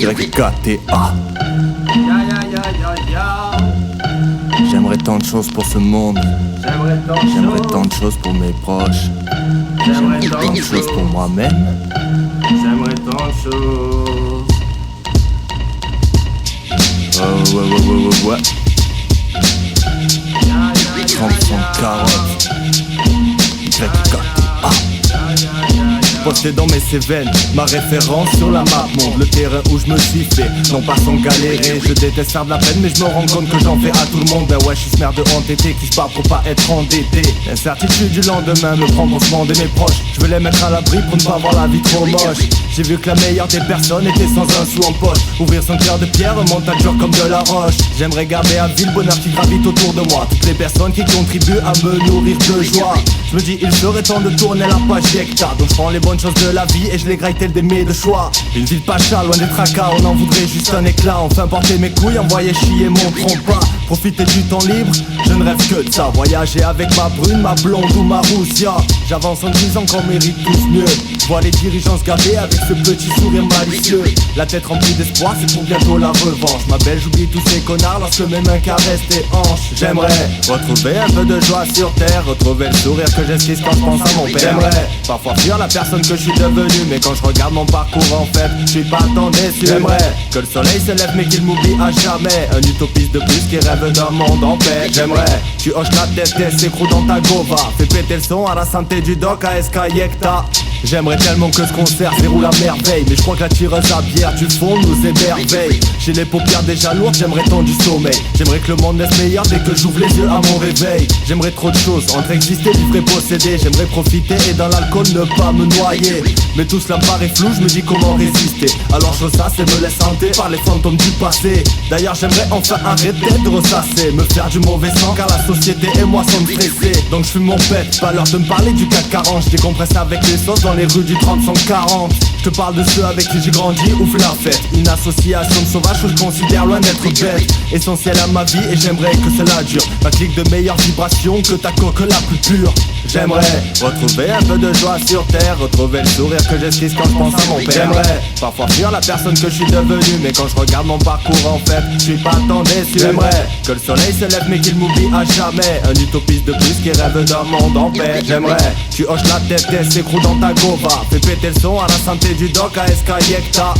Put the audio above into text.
YKTA. J'aimerais tant de choses pour ce monde. J'aimerais tant de choses pour mes proches. J'aimerais tant de choses pour moi-même. J'aimerais tant de choses. Ouais. 30 carottes. YKTA. Posté dans mes Cévennes, ma référence sur la map montre le terrain où je me suis fait, non pas sans galérer. Je déteste faire de la peine mais je me rends compte que j'en fais à tout le monde. Ben ouais, je suis ce merde de entêté qui se bat pour pas être endetté. L'incertitude du lendemain me prend constamment de mes proches. Je veux les mettre à l'abri pour ne pas voir la vie trop moche. J'ai vu que la meilleure des personnes était sans un sou en poche. Ouvrir son cœur de pierre remonte à dur comme de la roche. J'aimerais garder à vie le bonheur qui gravite autour de moi. Toutes les personnes qui contribuent à me nourrir de joie. Je me dis il serait temps de tourner la page YKTA. Donc je prends les bonnes choses de la vie et je les graille tel des mets de choix. Une ville pacha, loin des tracas, on en voudrait juste un éclat. Enfin porter mes couilles, envoyer chier mon trompe. Profiter du temps libre, je ne rêve que de ça. Voyager avec ma brune, ma blonde ou ma roussia. J'avance en disant qu'on mérite tous mieux. Vois les dirigeants se gaver avec ce petit sourire malicieux. La tête remplie d'espoir, c'est pour bientôt la revanche. Ma belle, j'oublie tous ces connards lorsque mes mains caressent tes hanches. J'aimerais retrouver un peu de joie sur terre, retrouver le sourire que j'esquisse quand je pense à mon père. J'aimerais parfois fuir la personne que je suis devenu, mais quand je regarde mon parcours en fait, je suis pas tant déçu. J'aimerais que le soleil se lève mais qu'il m'oublie à jamais. Un utopiste de plus qui rêve d'un monde en paix. J'aimerais tu hoches la tête et s'écroule dans ta gova. Fais péter le son à la santé du doc à YKTA. J'aimerais tellement que ce concert se déroule à merveille, mais je crois que la tireuse à bière du fond nous émerveille. J'ai les paupières déjà lourdes, j'aimerais tant du sommeil. J'aimerais que le monde naisse meilleur dès que j'ouvre les yeux à mon réveil. J'aimerais trop de choses, entre exister, vivre et posséder. J'aimerais profiter et dans l'alcool ne pas me noyer. Mais tout cela me paraît flou, je me dis comment résister. Alors chose ça, c'est me laisse hanter par les fantômes du passé. D'ailleurs j'aimerais enfin arrêter de ressasser, me faire du mauvais sang car la société et moi sommes stressés. Donc je fume mon pet, pas l'heure de me parler du CAC 40. Je décompresse avec les sauces dans les rues du 30-140. Je te parle de ceux avec qui j'ai grandi, ouf la fête. Une association de sauvages que je considère loin d'être bête. Essentiel à ma vie et j'aimerais que cela dure. Ma clique de meilleures vibrations que ta coque la plus pure. J'aimerais retrouver un peu de joie sur terre, retrouver le sourire que j'esquisse quand je pense à mon père. J'aimerais parfois fuir la personne que je suis devenu, mais quand je regarde mon parcours en fait, je suis pas tant déçu. J'aimerais que le soleil se lève mais qu'il m'oublie à jamais. Un utopiste de plus qui rêve d'un monde en paix. J'aimerais tu hoches la tête et s'écroule dans ta gova. Fais péter le son à la santé du doc à YKTA.